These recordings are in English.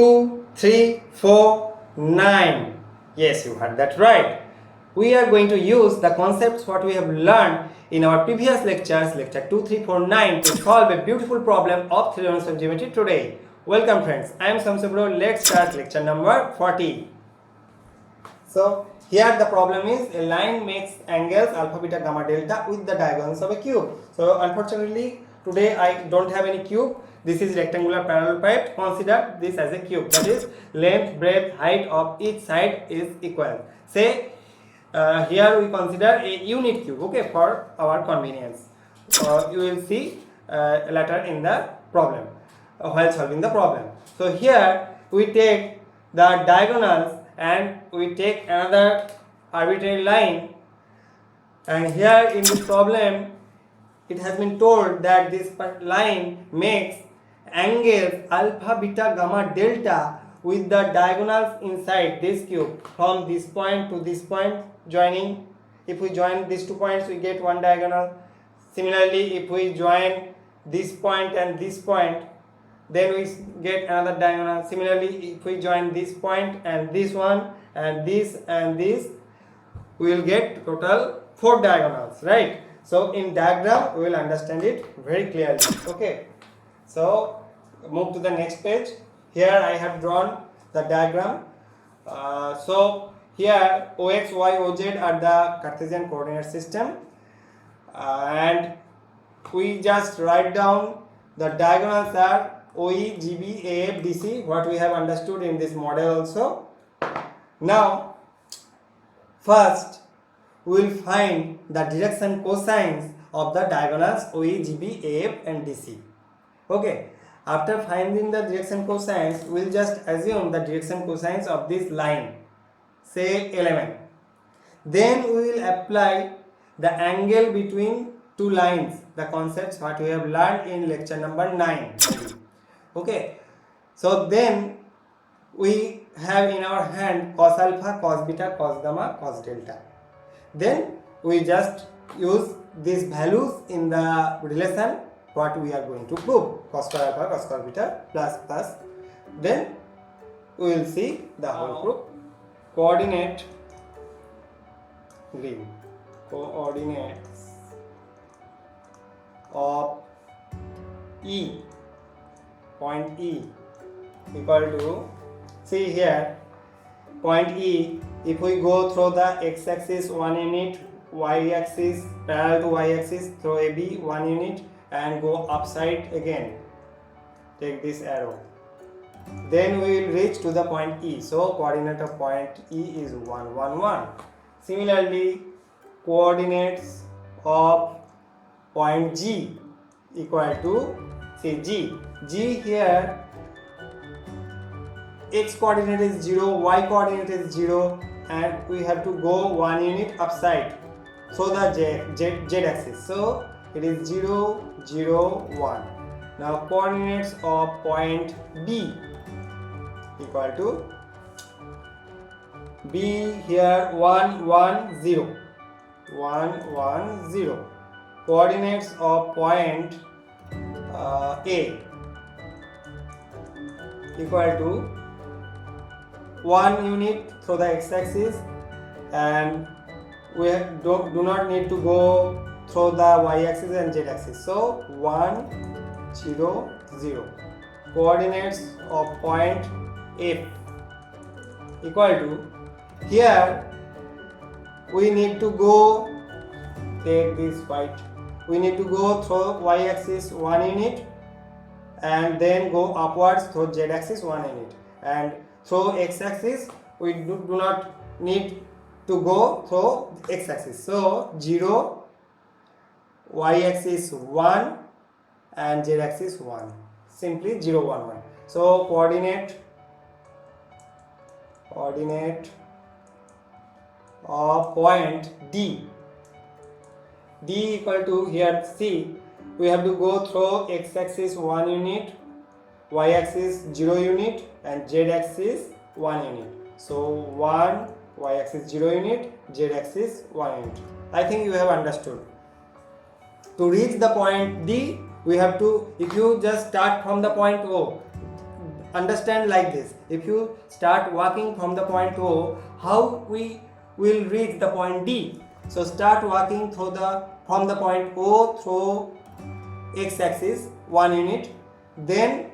2, 3, 4, 9. Yes, you heard that right. We are going to use the concepts what we have learned in our previous lectures, lecture 2, 3, 4, 9, to solve a beautiful problem of 3 elements of geometry today. Welcome friends, I am Samsubro. Let's start lecture number 40. So here the problem is a line makes angles alpha, beta, gamma, delta with the diagonals of a cube. So unfortunately today I don't have any cube. This is rectangular parallel pipe. Consider this as a cube. That is length, breadth, height of each side is equal. Say here we consider a unit cube, okay, for our convenience. You will see later in the problem while solving the problem. So here we take the diagonals and we take another arbitrary line, and here in this problem it has been told that this line makes angles alpha, beta, gamma, delta with the diagonals inside this cube from this point to this point joining. If we join these 2 points we get one diagonal. Similarly, if we join this point and this point, then we get another diagonal. Similarly, if we join this point and this one and this, we will get total 4 diagonals, right? So in diagram we will understand it very clearly. Okay, so move to the next page. Here I have drawn the diagram. So here OX, Y, OZ are the Cartesian coordinate system, and we just write down the diagonals are OE, GB, AF, DC, what we have understood in this model also. Now first we will find the direction cosines of the diagonals OE, GB, AF and DC. Okay, after finding the direction cosines, we will just assume the direction cosines of this line, say element. Then we will apply the angle between two lines, the concepts what we have learned in lecture number 9. Okay, so then we have in our hand cos alpha, cos beta, cos gamma, cos delta. Then we just use these values in the relation what we are going to prove, cos square alpha, cos square beta, plus. Then we will see the whole proof. Coordinate green, coordinates of E, point E equal to, see here point E, if we go through the x-axis 1 unit, y-axis parallel to y-axis through AB 1 unit and go upside again, take this arrow, then we will reach to the point E. So coordinate of point E is 1, 1, 1. Similarly, coordinates of point G equal to, say G here x coordinate is 0, y coordinate is 0, and we have to go 1 unit upside through the z axis. So it is 0, 0, 1. Now coordinates of point B equal to B here 1, 1, 0, 1, 1, 0. Coordinates of point A equal to 1 unit through the x-axis, and we do not need to go through the y-axis and z-axis. So 1, 0, 0. Coordinates of point F equal to, here we need to go, take this white, we need to go through y-axis 1 unit and then go upwards through z-axis 1 unit, and through x-axis we do not need to go through x-axis. So 0, y-axis 1 and z-axis 1, simply 0, 1, 1. So coordinate of point D equal to, here see we have to go through x-axis 1 unit, y-axis 0 unit and z-axis 1 unit. So 1, y-axis 0 unit, z-axis 1 unit. I think you have understood. To reach the point D, we have to, if you just start from the point O, understand like this. If you start walking from the point O, how we will reach the point D? So start walking from the point O through x-axis 1 unit. Then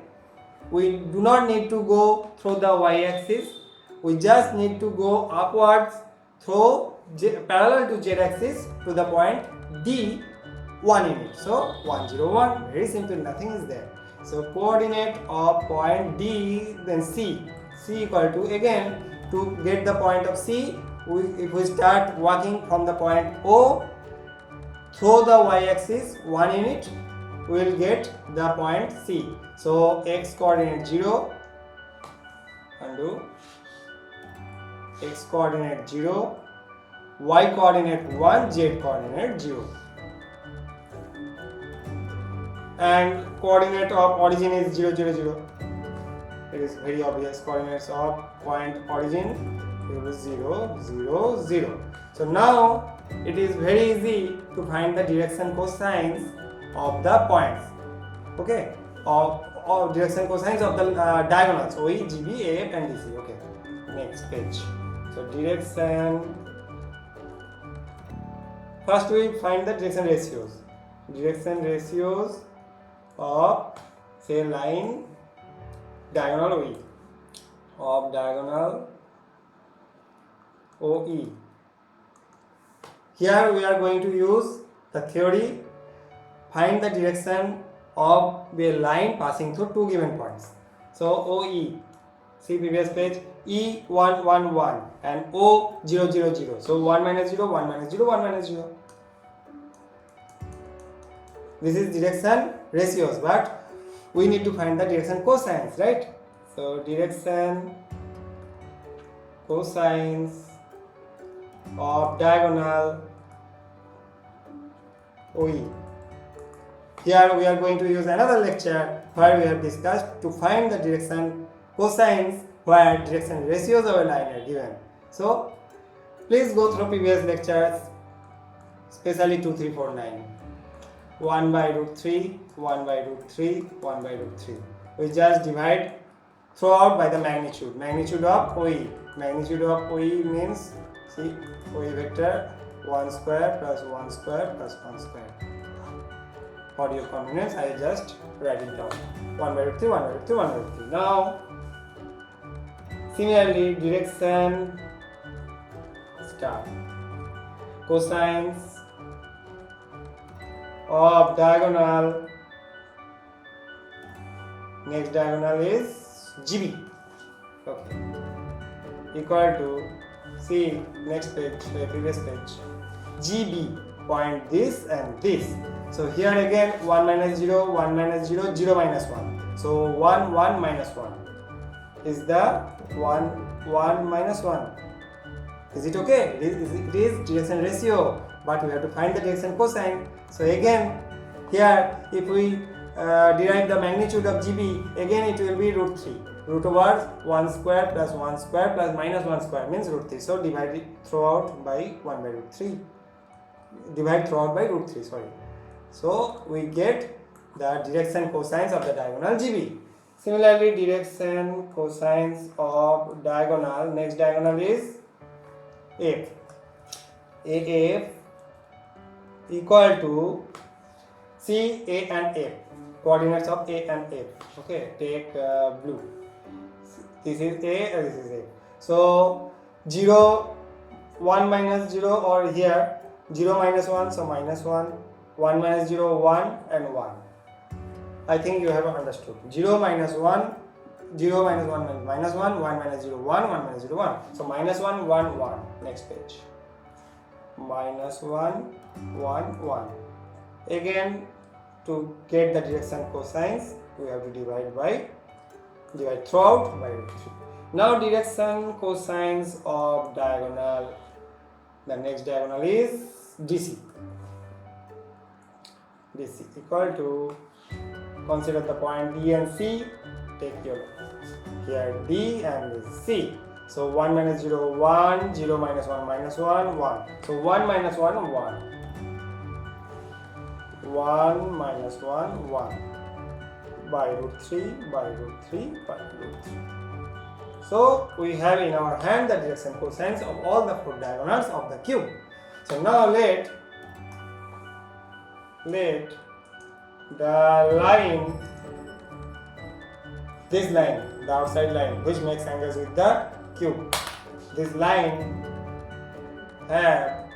we do not need to go through the y-axis. We just need to go upwards through parallel to z-axis to the point D 1 unit. So 1 0 1. Very simple. Nothing is there. So coordinate of point D, then C equal to, again, to get the point of C, if we start walking from the point O through the y-axis 1 unit, we will get the point C. So x coordinate 0, undo, x coordinate 0, y coordinate 1, z coordinate 0. And coordinate of origin is 0 0 0. It is very obvious. Coordinates of point origin is 0 0 0. So now it is very easy to find the direction cosines of the points. Okay, of direction cosines of the diagonals OE, GB, AF and DC. Okay, next page. So direction. First we find the direction ratios. Direction ratios of, say, line diagonal OE, of diagonal OE. Here we are going to use the theory, find the direction of a line passing through two given points. So OE, see previous page, E 1 1 1 and O 0 0 0. So 1 minus 0, 1 minus 0, 1 minus 0. This is direction ratios, but we need to find the direction cosines, right? So direction cosines of diagonal OE. Here we are going to use another lecture where we have discussed to find the direction cosines where direction ratios of a line are given. So please go through previous lectures, especially 2 3 4 9. 1 by root 3, 1 by root 3, 1 by root 3. We just divide throughout by the magnitude. Magnitude of OE. Magnitude of OE means, see, OE vector 1 square plus 1 square plus 1 square. For your convenience, I just write it down. 1 by root 3, 1 by root 3, 1 by root 3. Now, similarly, direction star cosines of diagonal, next diagonal is GB, okay, equal to, see next page, previous page, GB, point this and this. So here again 1 minus 0, 1 minus 0, 0 minus 1. So 1 1 minus 1 is the 1 1 minus 1. Is it okay? It is direction ratio, but we have to find the direction cosine. So again, here if we derive the magnitude of GB, again it will be root 3. Root over 1 square plus 1 square plus minus 1 square means root 3. So divide it throughout by 1 by root 3. Divide throughout by root 3, sorry. So we get the direction cosines of the diagonal GB. Similarly, direction cosines of diagonal, next diagonal is F. AF equal to, see, A and F, coordinates of A and F. Okay, take blue. This is A and this is A. So 0, 1 minus 0, or here 0 minus 1, so minus 1, 1 minus 0, 1 and 1. I think you have understood. 0 minus 1, 0 minus 1 means minus 1, 1 minus 0, 1, 1 minus 0, 1. So minus 1, 1, 1. Next page. Minus 1, 1, 1. Again, to get the direction cosines, we have to divide throughout by root 3. Now direction cosines of diagonal, the next diagonal is DC. DC equal to, consider the point D and C, take your here D and this C. So 1 minus 0, 1, 0 minus 1, minus 1, 1. So 1 minus 1, 1. 1 minus 1, 1. by root 3 by root 3 by root 3. So we have in our hand the direction cosines of all the 4 diagonals of the cube. So now let the line, this line, the outside line which makes angles with the cube, this line have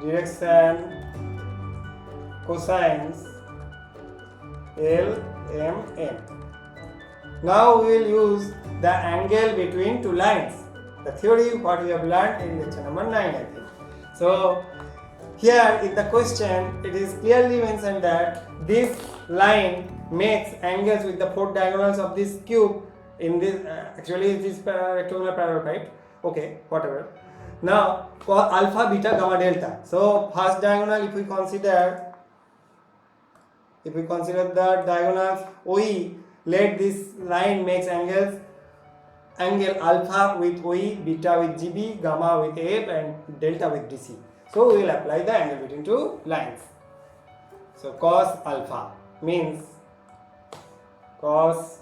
direction cosines L, M, N. Now we will use the angle between two lines. The theory what we have learned in lecture number 9, I think. So here in the question it is clearly mentioned that this line makes angles with the 4 diagonals of this cube in this actually it is rectangular parallelepiped. Okay, whatever. Now alpha, beta, gamma, delta. So first diagonal, if we consider the diagonals OE, let this line makes angle alpha with OE, beta with GB, gamma with AF and delta with DC. So we will apply the angle between two lines. So cos alpha means a1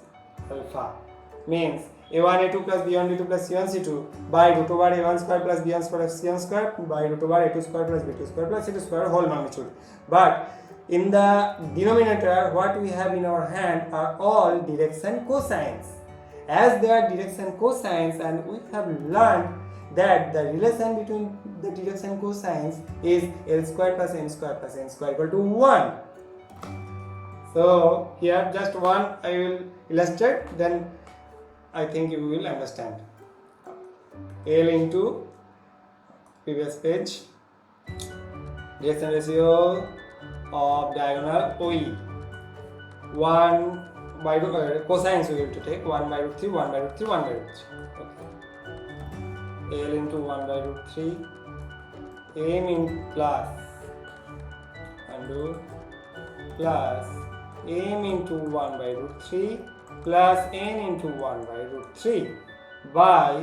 a2 plus b1 b2 plus c1 c2 by root over a1 square plus b1 square plus c1 square by root over a2 square plus b2 square plus c2 square whole magnitude. But in the denominator what we have in our hand are all direction cosines. As they are direction cosines, and we have learned that the relation between the direction cosines is L square plus M square plus N square equal to 1. So here just one I will illustrate, then I think you will understand. L into previous page, direction ratio of diagonal OE 1 by cosines we will to take 1 by root 3, 1 by root 3, 1 by root 3. Okay. L into 1 by root 3, M in plus undo plus M into 1 by root 3 plus N into 1 by root 3 by,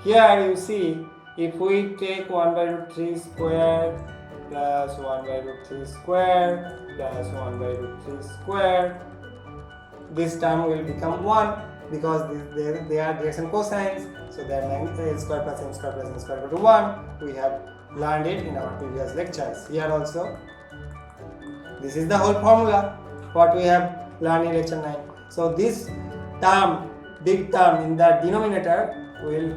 here you see if we take 1 by root 3 square plus 1 by root 3 square plus 1 by root 3 square, this term will become 1 because they are direction cosines. So their length is square plus m square plus n square equal to 1. We have learned it in our previous lectures. Here also, this is the whole formula what we have learned in lecture 9. So this term, big term in the denominator will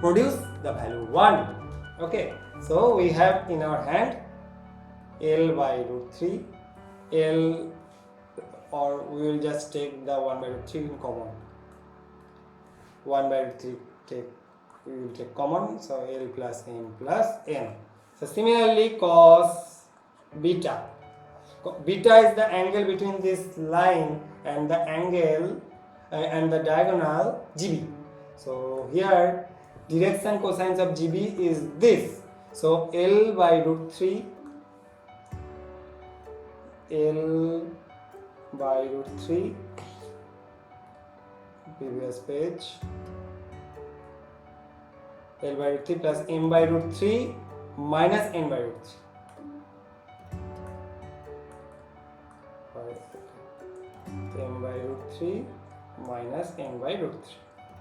produce the value 1. Okay, so we have in our hand L by root 3, L, or we will just take the 1 by root 3 in common. 1 by root 3 we will take common, so L plus M plus N. So similarly cos beta. Beta is the angle between this line and the angle and the diagonal GB. So here direction cosines of GB is this. So L by root 3, L by root 3, previous page, L by root 3 plus M by root 3 minus N by root 3. M by root 3 minus N by root 3.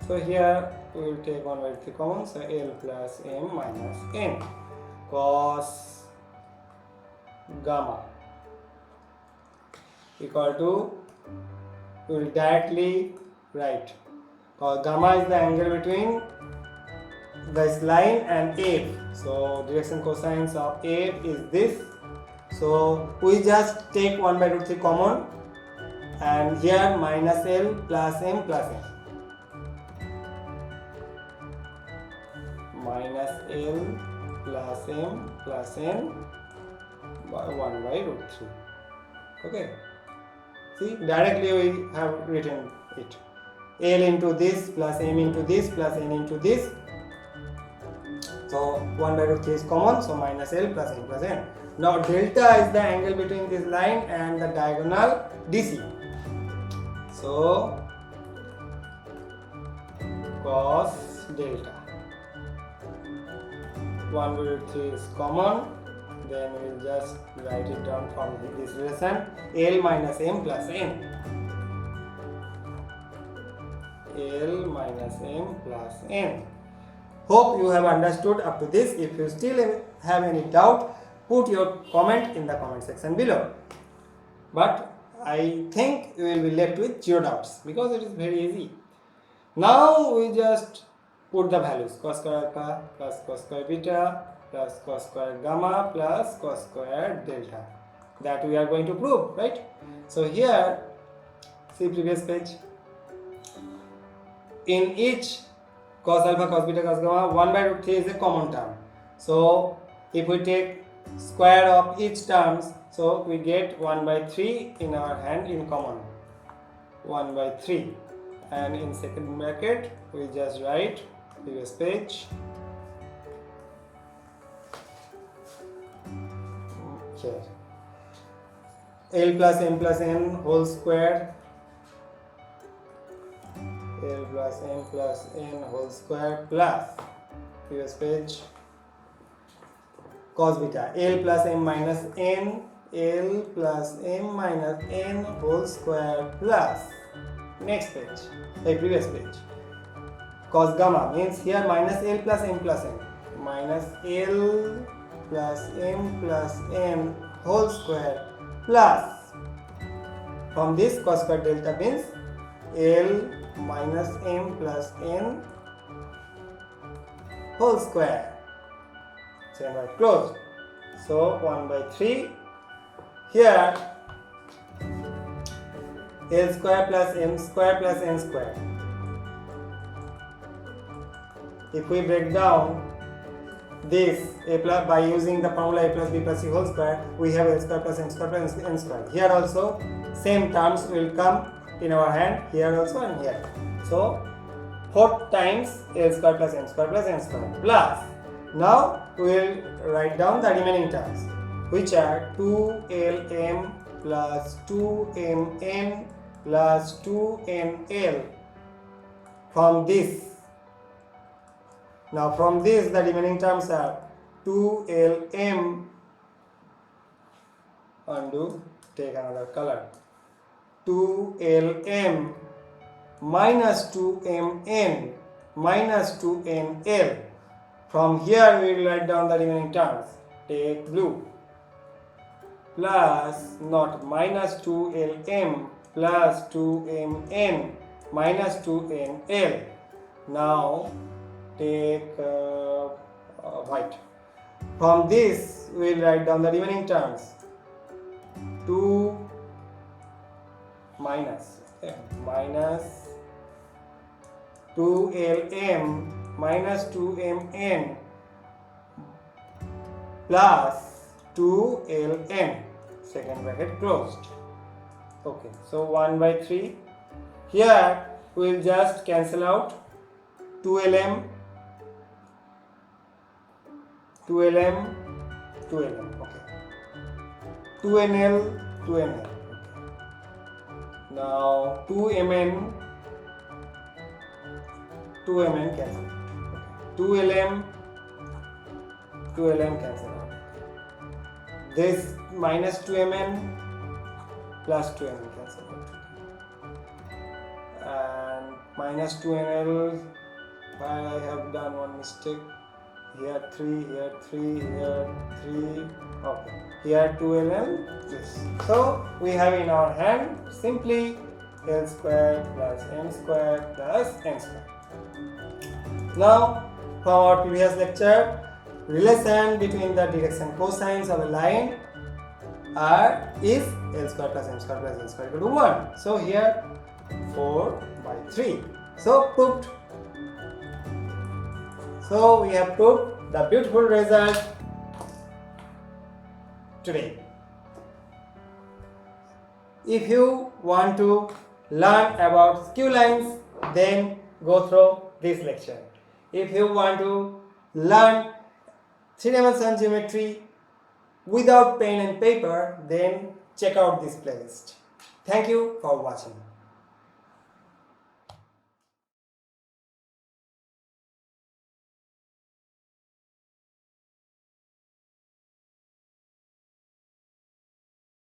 So here we will take 1 by root 3 common, so L plus M minus N. Cos gamma equal to, we will directly write, cos gamma is the angle between this line and F. So direction cosines of F is this. So we just take 1 by root 3 common, and here minus L plus M plus N. Minus L plus M plus N by 1 by root 3. Okay. See, directly we have written it. L into this plus M into this plus N into this. So 1 by root 3 is common, so minus L plus M plus N. Now delta is the angle between this line and the diagonal DC. So cos delta. 1 by root 3 is common, then we will just write it down from this relation, L minus M plus N. L minus M plus N. Hope you have understood up to this. If you still have any doubt, put your comment in the comment section below. But I think you will be left with 0 doubts because it is very easy. Now we just put the values cos square alpha plus cos square beta plus cos square gamma plus cos square delta that we are going to prove, right? So here, see previous page. In each cos alpha, cos beta, cos gamma, 1 by root 3 is a common term. So if we take square of each terms, so we get 1 by 3 in our hand in common. 1 by 3. And in second bracket, we just write previous page. Here. L plus M plus N whole square. L plus M plus N whole square plus previous page cos beta L plus M minus N, L plus M minus N whole square plus next page, previous page cos gamma means here minus L plus M plus N minus L plus M plus N whole square plus from this cos square delta means L minus M plus N whole square. Chain bracket closed. So 1 by 3. Here L square plus M square plus N square. If we break down this a plus by using the formula a plus b plus c whole square, we have L square plus M square plus N square. Here also same terms will come in our hand, here also and here. So 4 times L square plus M square plus N square plus. Now we will write down the remaining terms, which are 2LM plus 2MN plus 2NL from this. Now from this the remaining terms are 2LM, undo, take another color, 2LM minus 2MN minus 2NL. From here we will write down the remaining terms, take blue, plus not minus 2LM plus 2MN minus 2NL. Now take white. From this we will write down the remaining terms, 2 minus 2LM minus 2MN plus 2LN, second bracket closed. Okay, so 1 by 3. Here we will just cancel out 2LM, 2LM, 2LM, okay, 2NL, 2NL, okay. Now 2MN, 2MN cancel, okay. 2LM, 2LM cancel out. This minus 2MN plus 2MN cancel out. And minus 2NL, I have done one mistake. Here 3, here 3, here 3, okay. Here 2NL, this. So we have in our hand simply L square plus M square plus N square. Now from our previous lecture, relation between the direction cosines of a line is L square plus M square plus N square equal to 1. So here 4 by 3. So proved. So we have proved the beautiful result today. If you want to learn about skew lines, then go through this lecture. If you want to learn three-dimensional geometry without pen and paper, then check out this playlist. Thank you for watching.